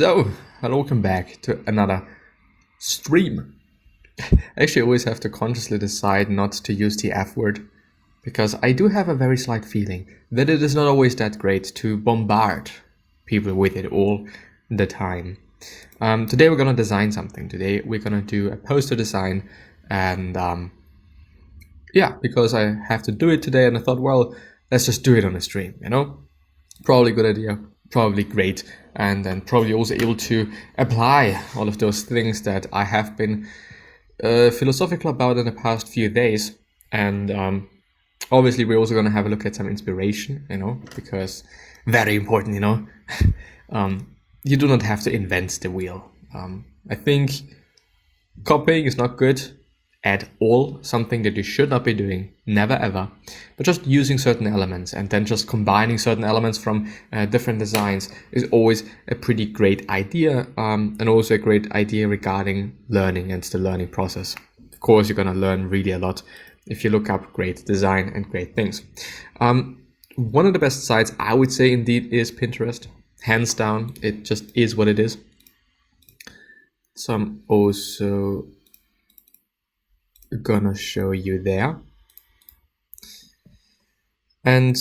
So, hello, welcome back to another stream. I actually always have to consciously decide not to use the F word, because I do have a very slight feeling that it is not always that great to bombard people with it all the time. Today we're gonna design something. Today we're gonna do a poster design, and yeah, because I have to do it today, and I thought, well, let's just do it on a stream, you know? Probably a good idea, probably great, and then probably also able to apply all of those things that I have been philosophical about in the past few days. And obviously we're also going to have a look at some inspiration, you know, because very important, you know. You do not have to invent the wheel. I think copying is not good at all, something that you should not be doing, never ever, but just using certain elements and then just combining certain elements from different designs is always a pretty great idea, and also a great idea regarding learning and the learning process. Of course, you're gonna learn really a lot if you look up great design and great things. One of the best sites, I would say, indeed, is Pinterest. Hands down, it just is what it is. So I'm also gonna show you there. And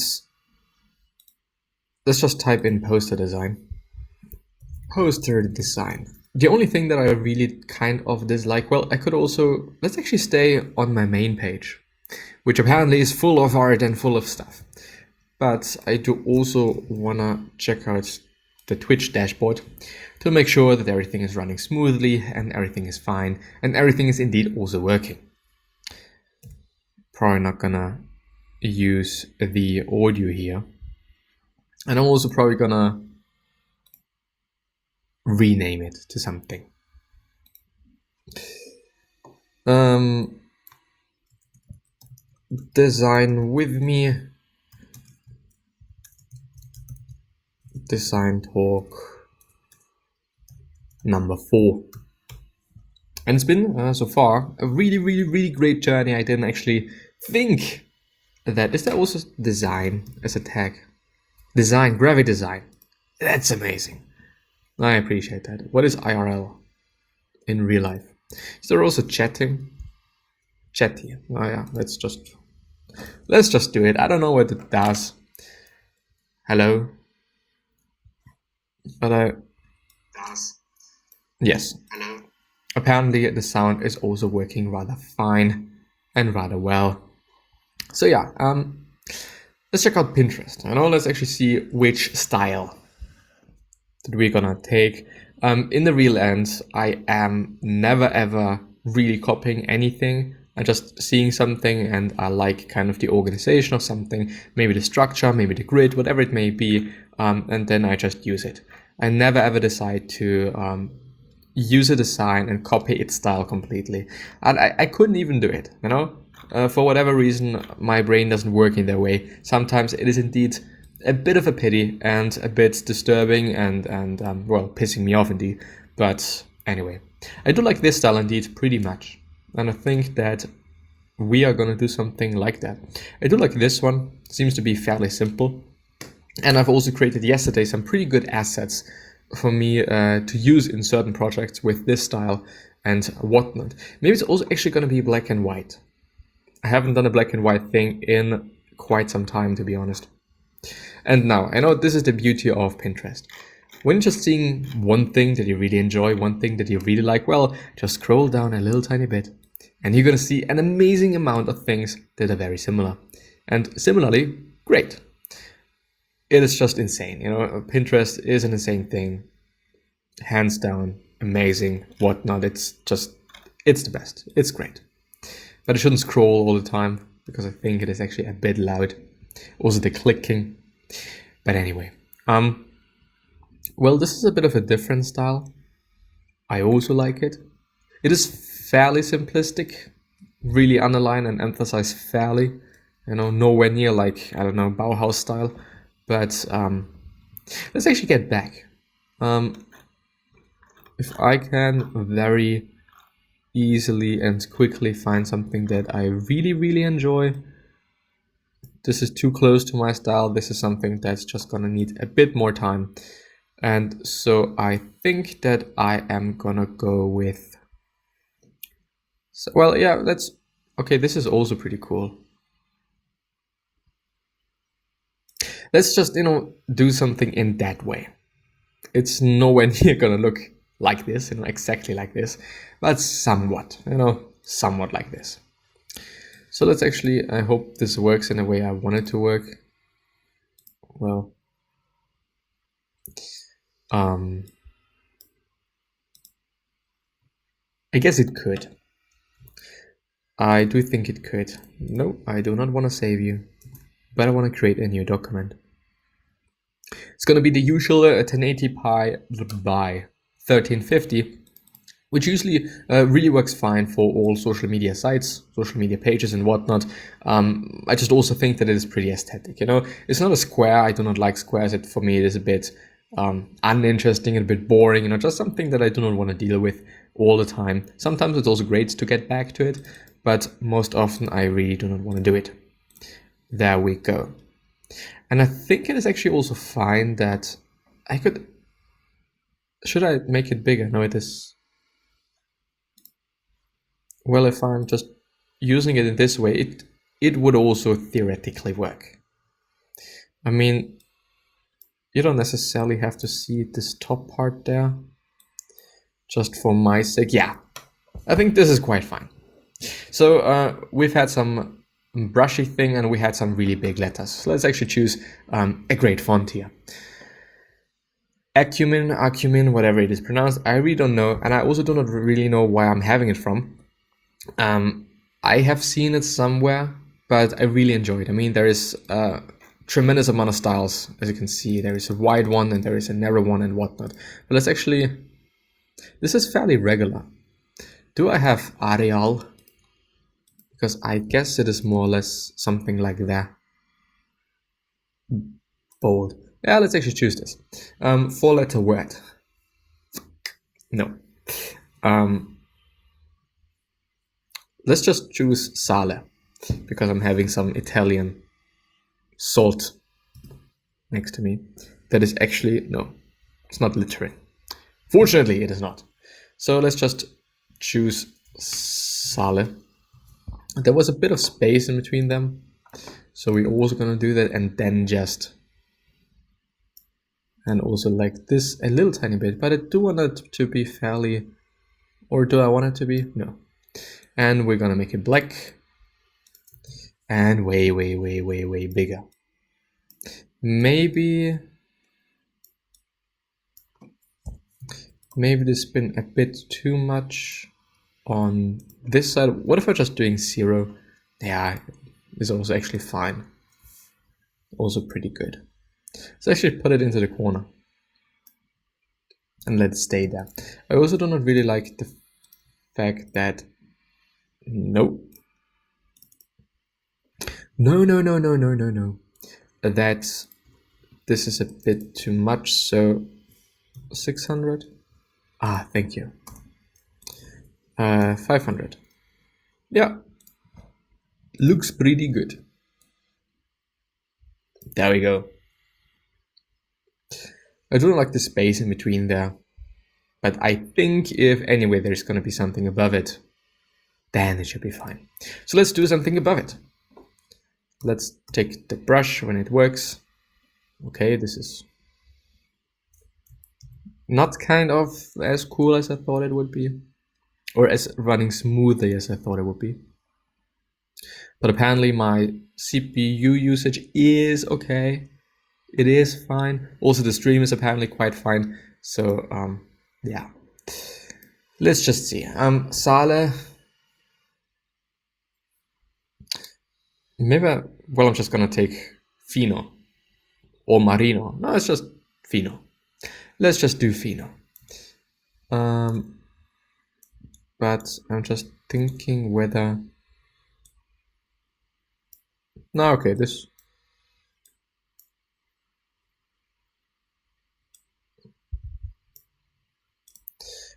let's just type in poster design. Poster design. The only thing that I really kind of dislike, well, I could also, let's actually stay on my main page, which apparently is full of art and full of stuff. But I do also wanna check out the Twitch dashboard to make sure that everything is running smoothly and everything is fine and everything is indeed also working. Probably not gonna use the audio here, and I'm also probably gonna rename it to something. Design with me, design talk number 4. And it's been so far a really great journey. I didn't actually think that, is there also design as a tag? Design, graphic design. That's amazing. I appreciate that. What is IRL in real life? Is there also chatting? Chatty. Oh yeah, let's just do it. I don't know what it does. Hello. But yes. Hello. Apparently the sound is also working rather fine and rather well. So yeah, let's check out Pinterest. I know, let's actually see which style that we're gonna take. In the real end, I am never ever really copying anything. I'm just seeing something and I like kind of the organization of something, maybe the structure, maybe the grid, whatever it may be, and then I just use it. I never ever decide to use a design and copy its style completely. And I couldn't even do it, you know? For whatever reason, my brain doesn't work in that way. Sometimes it is indeed a bit of a pity and a bit disturbing and well, pissing me off indeed. But anyway, I do like this style indeed pretty much. And I think that we are gonna do something like that. I do like this one, seems to be fairly simple. And I've also created yesterday some pretty good assets for me to use in certain projects with this style and whatnot. Maybe it's also actually going to be black and white. I haven't done a black and white thing in quite some time, to be honest. And now, I know this is the beauty of Pinterest. When you're just seeing one thing that you really enjoy, one thing that you really like, well, just scroll down a little tiny bit and you're going to see an amazing amount of things that are very similar. And similarly, great. It is just insane, you know. Pinterest is an insane thing, hands down, amazing, whatnot. It's the best. It's great, but I shouldn't scroll all the time because I think it is actually a bit loud. Also the clicking, but anyway, well, this is a bit of a different style. I also like it. It is fairly simplistic, really underline and emphasize fairly, you know, nowhere near like, I don't know, Bauhaus style. But let's actually get back. If I can very easily and quickly find something that I really enjoy, this is too close to my style. This is something that's just gonna need a bit more time. And so I think that I am gonna go with, so, well, yeah, let's, okay, this is also pretty cool. Let's just, do something in that way. It's nowhere near gonna look like this, exactly like this, but somewhat, somewhat like this. So let's actually, I hope this works in the way I want it to work. Well, I guess it could. I do think it could. No, I do not want to save you, but I want to create a new document. It's going to be the usual 1080 by 1350, which usually really works fine for all social media sites, social media pages and whatnot. I just also think that it is pretty aesthetic, It's not a square. I do not like squares. For me, it is a bit uninteresting and a bit boring, just something that I do not want to deal with all the time. Sometimes it's also great to get back to it, but most often I really do not want to do it. There we go. And I think it is actually also fine that I could, should I make it bigger? No, it is. Well, if I'm just using it in this way, it would also theoretically work. I mean, you don't necessarily have to see this top part there. Just for my sake, yeah, I think this is quite fine. So we've had some brushy thing and we had some really big letters. So let's actually choose a great font here. Acumen, whatever it is pronounced, I really don't know, and I also do not really know where I'm having it from. I have seen it somewhere, but I really enjoy it. I mean, there is a tremendous amount of styles, as you can see. There is a wide one and there is a narrow one and whatnot. But let's actually, this is fairly regular. Do I have Arial? Because I guess it is more or less something like that. Bold. Yeah, let's actually choose this. 4-letter word. No. Let's just choose Sale, because I'm having some Italian salt next to me. That is actually, no, it's not littering. Fortunately, it is not. So let's just choose Sale. There was a bit of space in between them, so we're also gonna do that, and then just, and also like this a little tiny bit, but I do want it to be fairly, or do I want it to be? No. And we're gonna make it black and way bigger. Maybe this has been a bit too much on this side. What if I'm just doing 0? Yeah, it's also actually fine. Also pretty good. Let's actually put it into the corner and let it stay there. I also do not really like the fact that, nope. No. That this is a bit too much, so 600. Ah, thank you. 500. Yeah. Looks pretty good. There we go. I don't like the space in between there, but I think if anyway there's going to be something above it, then it should be fine. So let's do something above it. Let's take the brush when it works. Okay, this is not kind of as cool as I thought it would be, or as running smoothly as I thought it would be. But apparently my CPU usage is okay. It is fine. Also the stream is apparently quite fine. So yeah. Let's just see. Sale. Maybe, well, I'm just gonna take Fino or Marino. No, it's just Fino. Let's just do Fino. But I'm just thinking whether, no, okay, this,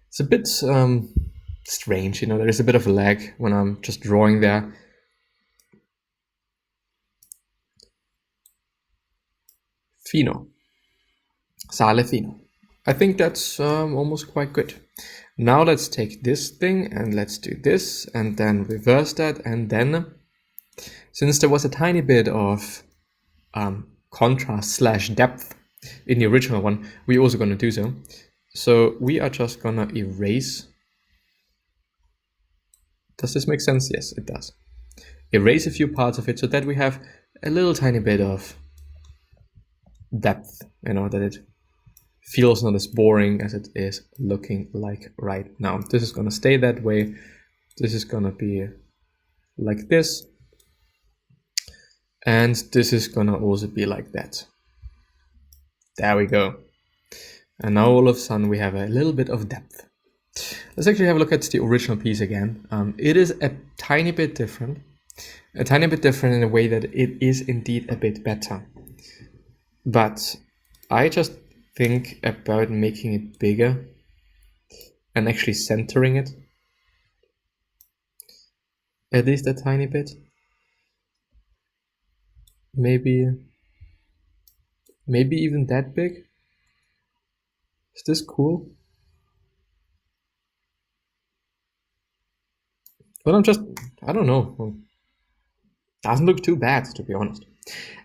it's a bit strange, there is a bit of a lag when I'm just drawing there. Fino. Sale Fino. I think that's almost quite good. Now let's take this thing and let's do this and then reverse that. And then, since there was a tiny bit of contrast / depth in the original one, we're also going to do so. So we are just going to erase. Does this make sense? Yes, it does. Erase a few parts of it so that we have a little tiny bit of depth, that it feels not as boring as it is looking like right now. This is going to stay that way. This is going to be like this. And this is going to also be like that. There we go. And now all of a sudden we have a little bit of depth. Let's actually have a look at the original piece again. It is a tiny bit different. A tiny bit different in a way that it is indeed a bit better. But I just think about making it bigger and actually centering it. At least a tiny bit. Maybe even that big. Is this cool? Well, I don't know. Doesn't look too bad, to be honest.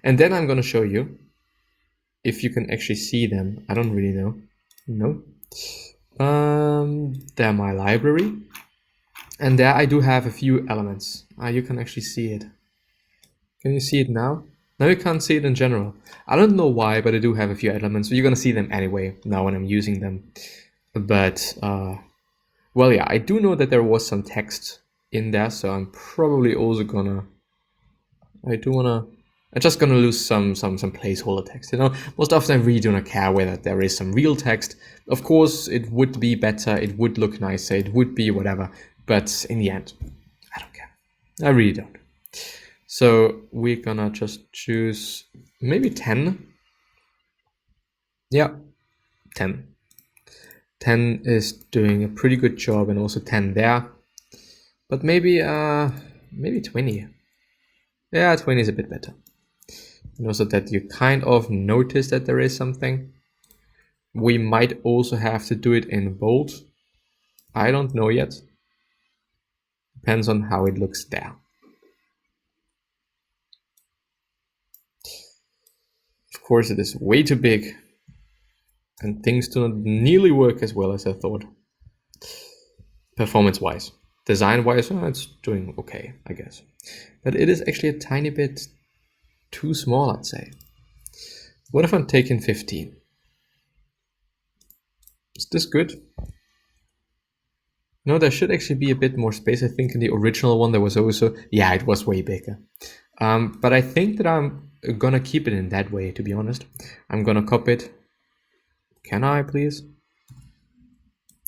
And then I'm going to show you if you can actually see them. I don't really know. No. They're my library. And there I do have a few elements. You can actually see it. Can you see it now? Now you can't see it in general. I don't know why, but I do have a few elements. So you're going to see them anyway now when I'm using them. But, well, yeah, I do know that there was some text in there. So I'm probably also going to... I'm just gonna lose some placeholder text. Most often I really do not care whether there is some real text. Of course, it would be better, it would look nicer, it would be whatever. But in the end, I don't care. I really don't. So we're gonna just choose maybe 10. Yeah, 10. 10 is doing a pretty good job, and also 10 there. But maybe 20. Yeah, 20 is a bit better. And also that you kind of notice that there is something. We might also have to do it in bold. I don't know yet. Depends on how it looks there. Of course, it is way too big. And things do not nearly work as well as I thought. Performance-wise. Design-wise, it's doing okay, I guess. But it is actually a tiny bit too small, I'd say. What if I'm taking 15? Is this good? No, there should actually be a bit more space. I think in the original one there was also... Yeah, it was way bigger. But I think that I'm gonna keep it in that way, to be honest. I'm gonna copy it. Can I, please?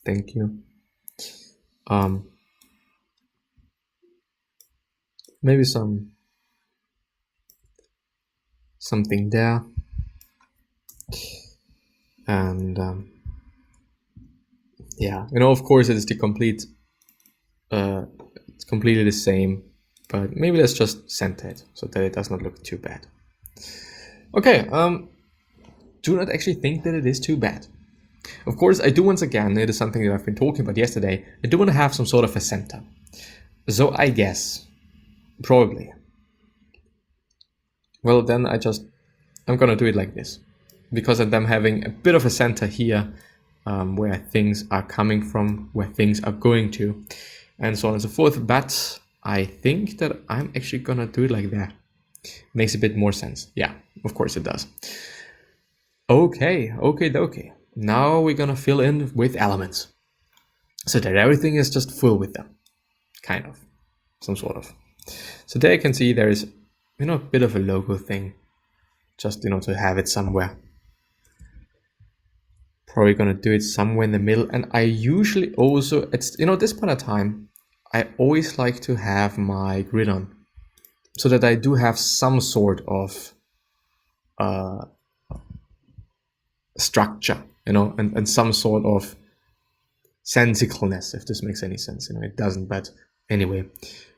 Thank you. Maybe something there. And yeah, of course it is the complete, it's completely the same, but maybe let's just center it so that it does not look too bad. Okay, do not actually think that it is too bad. Of course, I do once again, it is something that I've been talking about yesterday, I do want to have some sort of a center. So I guess, probably. Well, then I'm gonna do it like this. Because I'm having a bit of a center here, where things are coming from, where things are going to, and so on and so forth. But I think that I'm actually gonna do it like that. Makes a bit more sense. Yeah, of course it does. Okay. Now we're gonna fill in with elements. So that everything is just full with them. Kind of. Some sort of. So there you can see there is, a bit of a logo thing. Just, to have it somewhere. Probably gonna do it somewhere in the middle. And I usually also, it's, this point of time, I always like to have my grid on. So that I do have some sort of structure, and some sort of sensicalness, if this makes any sense. It doesn't, but anyway.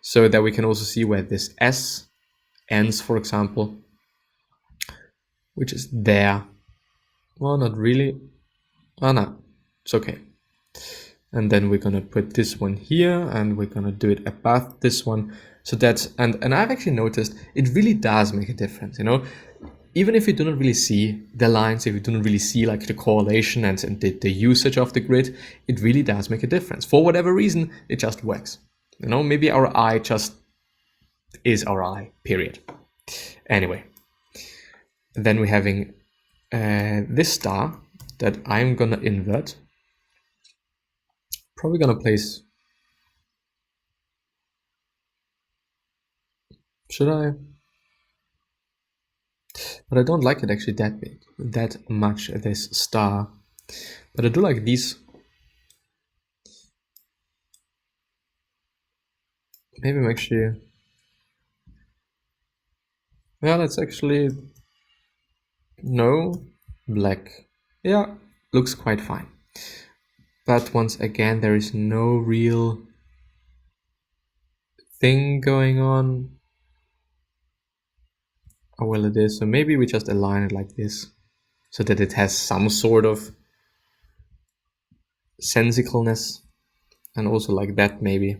So that we can also see where this S ends, for example, which is there. Well, not really. Oh no, it's okay. And then we're gonna put this one here, and we're gonna do it above this one. So that's, and I've actually noticed it really does make a difference, you know? Even if you do not really see the lines, if you do not really see like the correlation and the usage of the grid, it really does make a difference. For whatever reason, it just works. You know, maybe our eye just is our eye, period. Anyway, then we're having this star that I'm gonna invert. Probably gonna place, should I? But I don't like it actually that big, that much, this star. But I do like these. Maybe make sure. Yeah, that's actually, no, black. Yeah, looks quite fine. But once again, there is no real thing going on. Oh, well, it is. So maybe we just align it like this so that it has some sort of sensicalness. And also like that, maybe.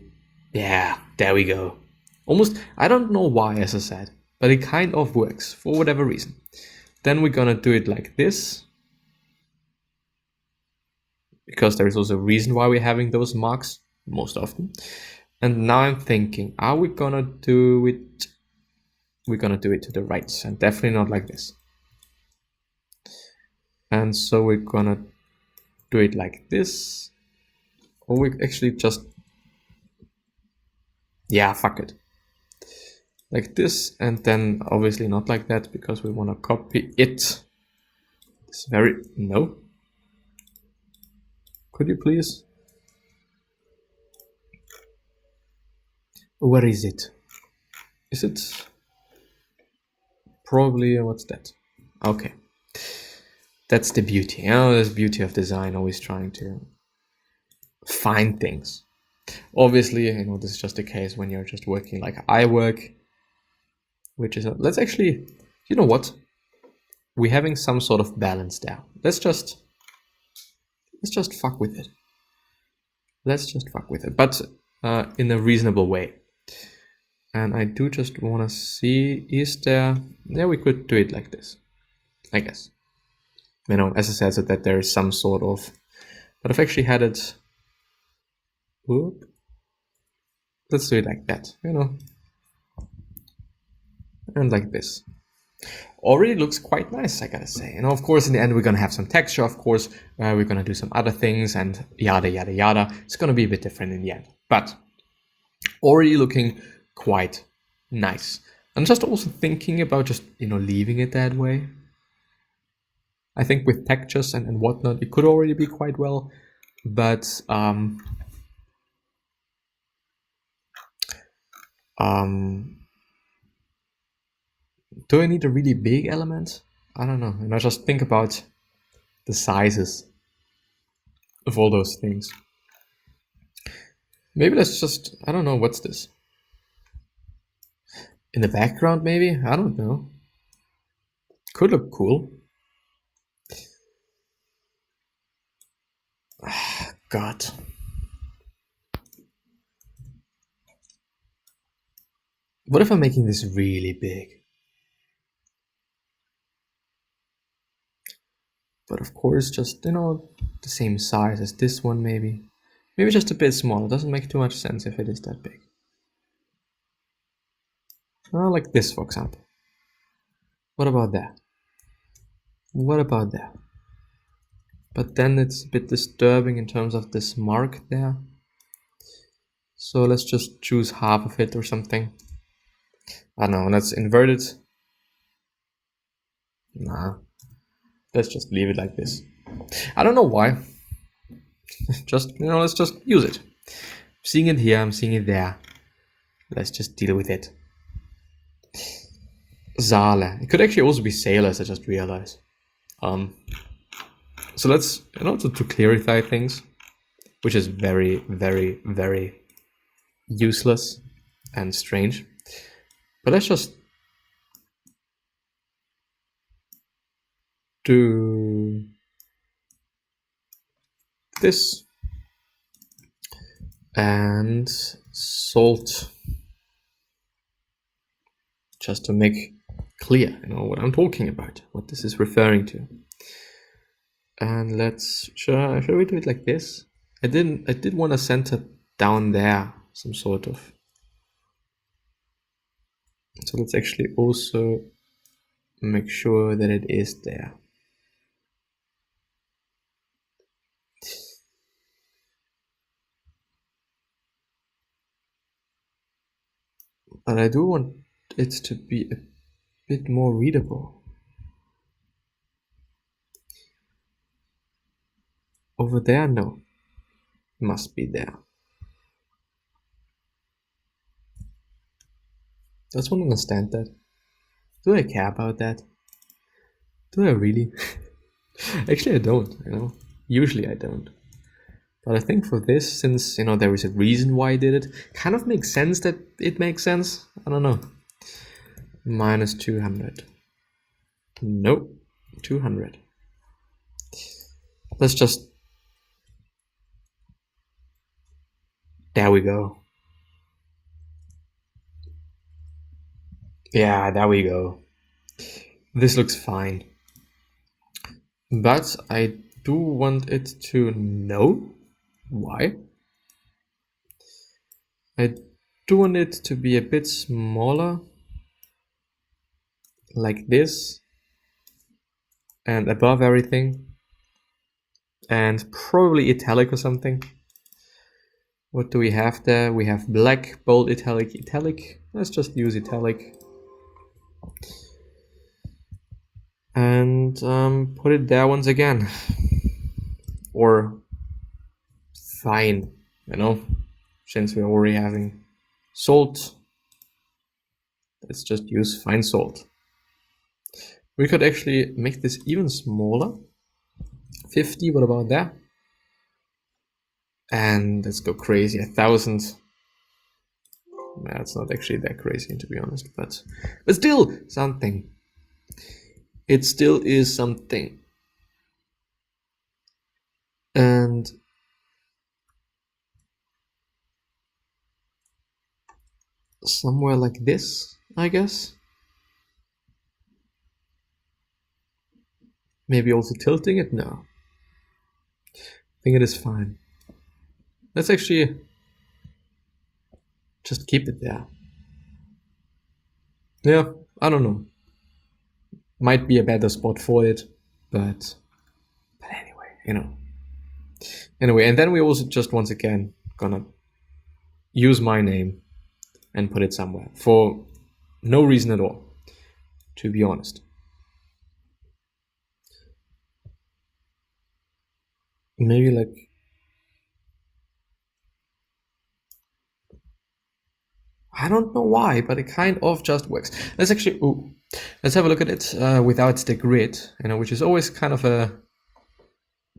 Yeah, there we go. Almost, I don't know why, as I said, but it kind of works for whatever reason. Then we're gonna do it like this, because there is also a reason why we're having those marks most often. And now I'm thinking, are we gonna do it? We're gonna do it to the right, and definitely not like this. And so we're gonna do it like this, or we actually just, yeah, fuck it. Like this, and then obviously not like that, because we want to copy it. It's very, no. Could you please? Where is it? Is it probably, what's that? Okay. That's the beauty. You know, there's beauty of design, always trying to find things. Obviously, you know, this is just the case when you're just working like I work, which is, let's actually, you know what? We're having some sort of balance there. Let's just fuck with it. Let's just fuck with it, but in a reasonable way. And I do just want to see, is there, yeah, we could do it like this, I guess. You know, as I said, so that there is some sort of, but I've actually had it, whoop, let's do it like that, you know, and like this. Already looks quite nice, I gotta say. You know, of course, in the end, we're gonna have some texture, of course, we're gonna do some other things and yada, yada, yada. It's gonna be a bit different in the end, but already looking quite nice. I'm just also thinking about just, you know, leaving it that way. I think with textures and whatnot, it could already be quite well, but do I need a really big element? I don't know. And I just think about the sizes of all those things. Maybe let's just, I don't know, what's this? In the background, maybe? I don't know. Could look cool. God. What if I'm making this really big? But of course, just, you know, the same size as this one, maybe. Maybe just a bit smaller. Doesn't make too much sense if it is that big. Like this, for example. What about that? What about that? But then it's a bit disturbing in terms of this mark there. So let's just choose half of it or something. I don't know, let's invert it. Nah, let's just leave it like this. I don't know why. Just, you know, let's just use it. I'm seeing it here, I'm seeing it there. Let's just deal with it. Saale. It could actually also be sailors, I just realized. So let's, you know, to clarify things, which is very, very, very useless and strange. But let's just do this, and salt, just to make clear, what I'm talking about, what this is referring to. And let's, should we do it like this? I did want to center down there, some sort of. So let's actually also make sure that it is there. But I do want it to be a bit more readable. Over there, no. Must be there. Does one understand that? Do I care about that? Do I really? Actually, I don't, Usually I don't. But I think for this, since, there is a reason why I did it, kind of makes sense that it makes sense. I don't know. Minus 200. Nope. 200. Let's just... There we go. Yeah, there we go. This looks fine. But I do want it to know why. I do want it to be a bit smaller, like this, and above everything, and probably italic or something. What do we have there? We have black, bold, italic, italic. Let's just use italic. And put it there once again. Or fine, since we're already having salt, let's just use fine salt. We could actually make this even smaller. 50, what about that? And let's go crazy, 1,000. That's not actually that crazy, to be honest, but still something. It still is something. And somewhere like this, I guess. Maybe also tilting it? No. I think it is fine. Let's actually just keep it there. Yeah, I don't know. Might be a better spot for it, but anyway, Anyway, and then we also just once again gonna use my name and put it somewhere for no reason at all, to be honest. Maybe like, I don't know why, but it kind of just works. Let's actually, let's have a look at it without the grid, which is always kind of a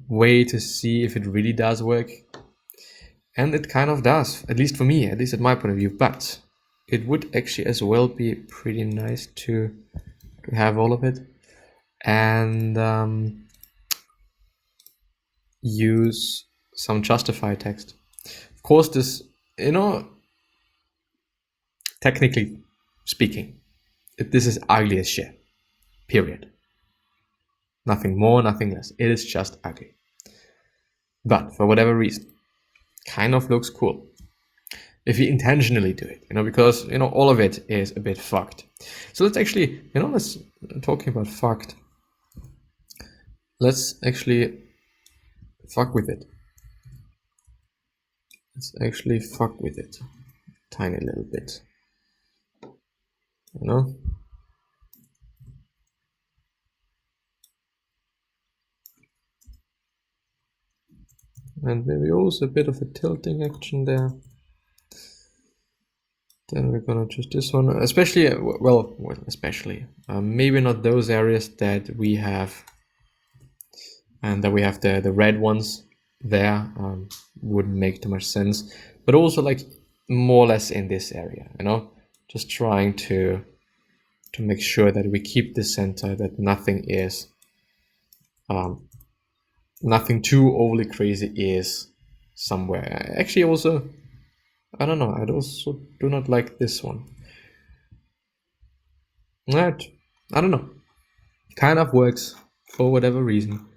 way to see if it really does work. And it kind of does, at least for me, at least at my point of view. But it would actually as well be pretty nice to have all of it and use some justify text. Of course, this, technically speaking, this is ugly as shit. Period. Nothing more, nothing less. It is just ugly. But for whatever reason, kind of looks cool. If you intentionally do it, because, all of it is a bit fucked. So let's actually, let's, talking about fucked, let's actually fuck with it. Let's actually fuck with it. Tiny little bit. And maybe also a bit of a tilting action there. Then we're gonna choose this one, especially, maybe not those areas that we have, and that we have the red ones there, wouldn't make too much sense, but also like more or less in this area, just trying to make sure that we keep the center, that nothing is nothing too overly crazy is somewhere. Actually, also, I don't know. I also do not like this one. Right. I don't know. Kind of works for whatever reason.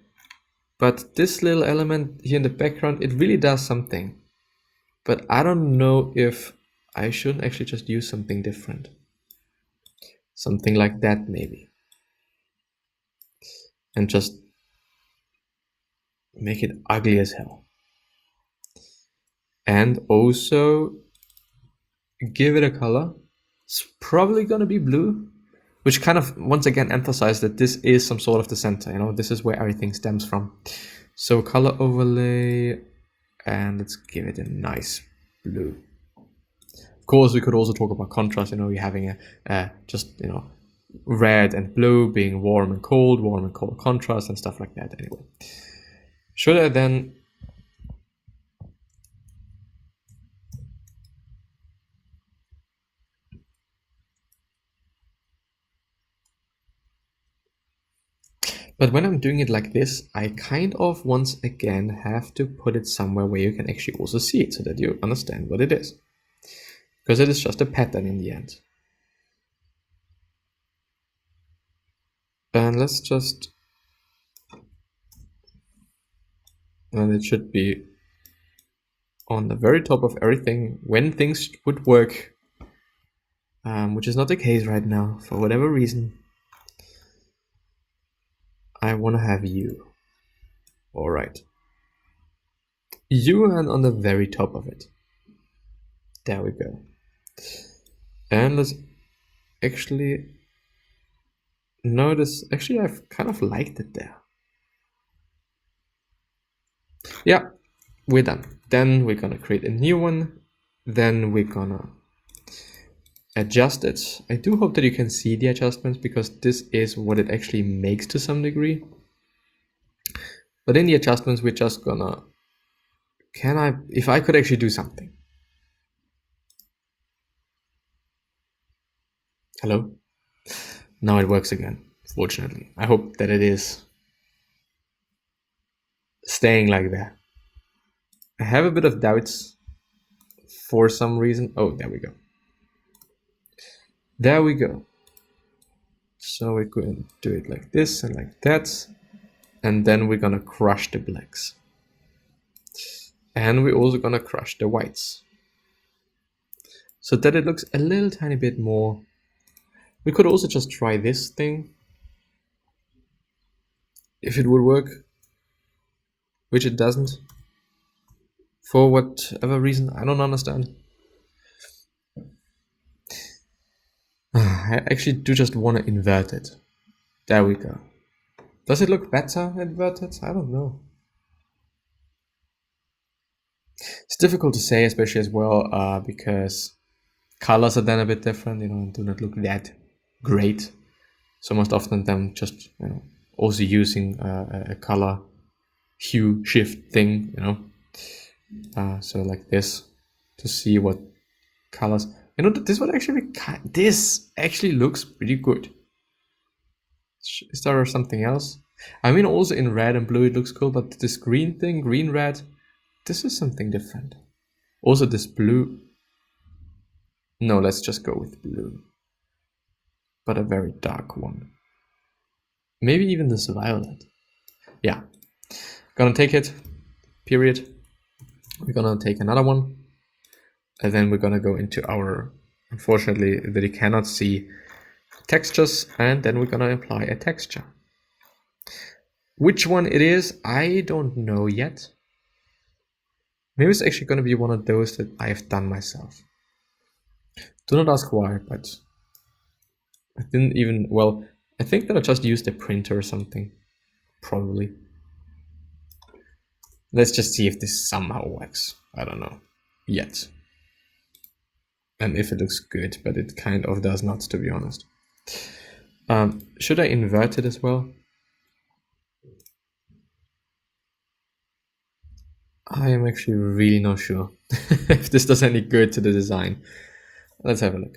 But this little element here in the background, it really does something. But I don't know if I shouldn't actually just use something different. Something like that, maybe. And just make it ugly as hell. And also give it a color. It's probably going to be blue, which kind of once again emphasizes that this is some sort of the center. You know, this is where everything stems from. So color overlay, and let's give it a nice blue. Of course, we could also talk about contrast. You know, you're having a just, you know, red and blue being warm and cold contrast and stuff like that. Anyway, should I then but when I'm doing it like this, I kind of once again have to put it somewhere where you can actually also see it so that you understand what it is. Because it is just a pattern in the end. And let's just, and it should be on the very top of everything when things would work, which is not the case right now for whatever reason. I want to have you. All right. You and on the very top of it. There we go. And let's actually notice, actually I've kind of liked it there. Yeah, we're done. Then we're gonna create a new one. Then we're gonna adjust it. I do hope that you can see the adjustments because this is what it actually makes to some degree. But in the adjustments, we're just gonna, if I could actually do something. Hello? Now it works again, fortunately. I hope that it is staying like that. I have a bit of doubts for some reason. Oh, there we go. There we go. So we're going to do it like this and like that. And then we're gonna crush the blacks. And we're also gonna crush the whites. So that it looks a little tiny bit more. We could also just try this thing. If it would work. Which it doesn't. For whatever reason, I don't understand. I actually do just want to invert it. There we go. Does it look better inverted? I don't know. It's difficult to say, especially as well, because colors are then a bit different, you know, and do not look that great. So most often them just, you know, also using a color hue shift thing, you know. So like this to see what colors. You know, this would actually be, this actually looks pretty good. Is there something else? I mean, also in red and blue it looks cool, but this green thing, green red, this is something different. Also this blue. No, let's just go with blue. But a very dark one. Maybe even this violet. Yeah. Gonna take it. Period. We're gonna take another one. And then we're gonna go into our, unfortunately, that you cannot see, textures, and then we're gonna apply a texture. Which one it is, I don't know yet. Maybe it's actually gonna be one of those that I've done myself. Do not ask why, but I didn't even, well, I think that I just used a printer or something. Probably. Let's just see if this somehow works. I don't know. Yet. And if it looks good, but it kind of does not, to be honest. Should I invert it as well? I am actually really not sure if this does any good to the design. Let's have a look.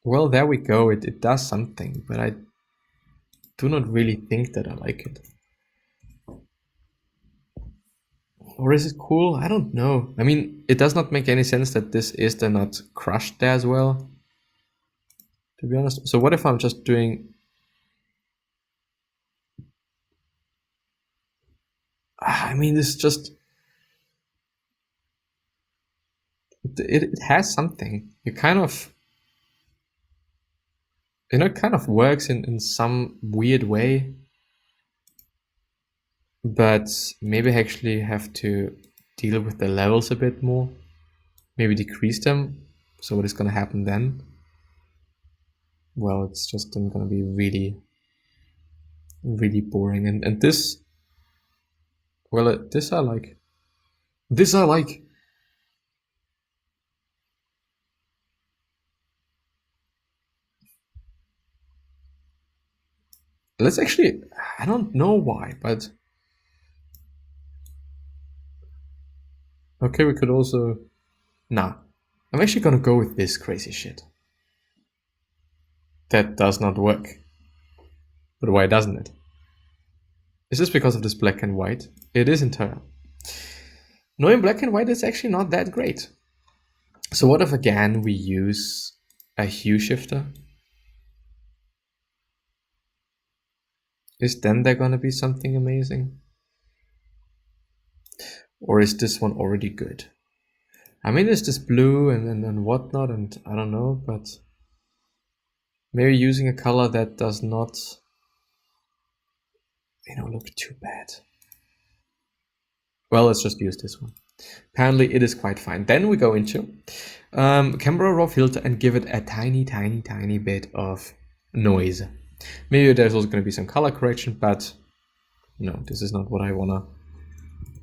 Well, there we go. It does something, but I do not really think that I like it. Or is it cool? I don't know. I mean, it does not make any sense that this is then not crushed there as well, to be honest. So what if I'm just doing... I mean, this just... It has something. It kind of... You know, it kind of works in some weird way. But maybe I actually have to deal with the levels a bit more. Maybe decrease them. So what is going to happen then? Well, it's just then going to be really, really boring. And this... Well, this I like. This I like. Let's actually... I don't know why, but... Okay, we could also... Nah. I'm actually gonna go with this crazy shit. That does not work. But why doesn't it? Is this because of this black and white? It is in turn. Knowing black and white is actually not that great. So what if again we use a hue shifter? Is then there gonna be something amazing? Or is this one already good? I mean, there's this blue and whatnot, and I don't know, but maybe using a color that does not, you know, look too bad. Well, let's just use this one. Apparently it is quite fine. Then we go into Canberra raw filter and give it a tiny, tiny, tiny bit of noise. Maybe there's also going to be some color correction, but no, this is not what I wanna.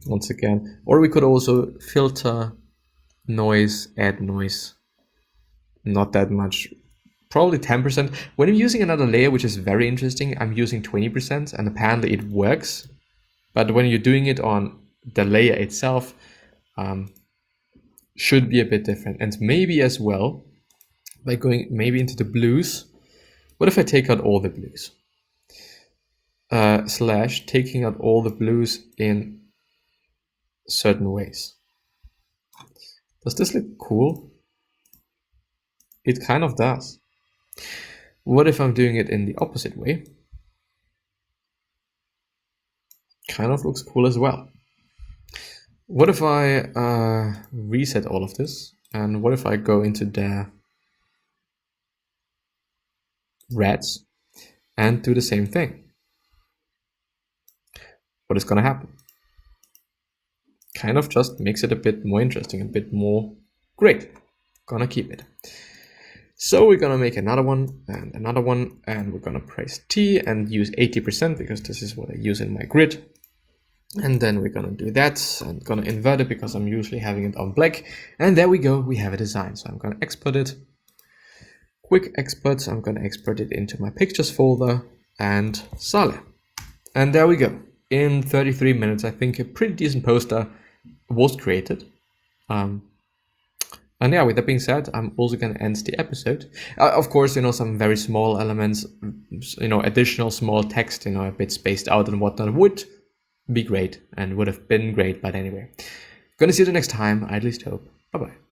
Once again, or we could also filter noise, add noise. Not that much, probably 10%. When I'm using another layer, which is very interesting, I'm using 20%, and apparently it works. But when you're doing it on the layer itself, should be a bit different. And maybe as well, by going maybe into the blues. What if I take out all the blues? Slash taking out all the blues in certain ways. Does this look cool? It kind of does. What if I'm doing it in the opposite way? Kind of looks cool as well. What if I reset all of this? And what if I go into the reds and do the same thing? What is going to happen? Kind of just makes it a bit more interesting, a bit more great. Gonna keep it. So we're gonna make another one, and we're gonna press T and use 80% because this is what I use in my grid. And then we're gonna do that and gonna invert it because I'm usually having it on black. And there we go, we have a design. So I'm gonna export it. Quick export, I'm gonna export it into my pictures folder and Sale. And there we go. In 33 minutes, I think a pretty decent poster was created. And yeah, with that being said, I'm also going to end the episode. Of course, you know, some very small elements, you know, additional small text, you know, a bit spaced out and whatnot would be great and would have been great. But anyway, gonna see you the next time. I at least hope. Bye-bye.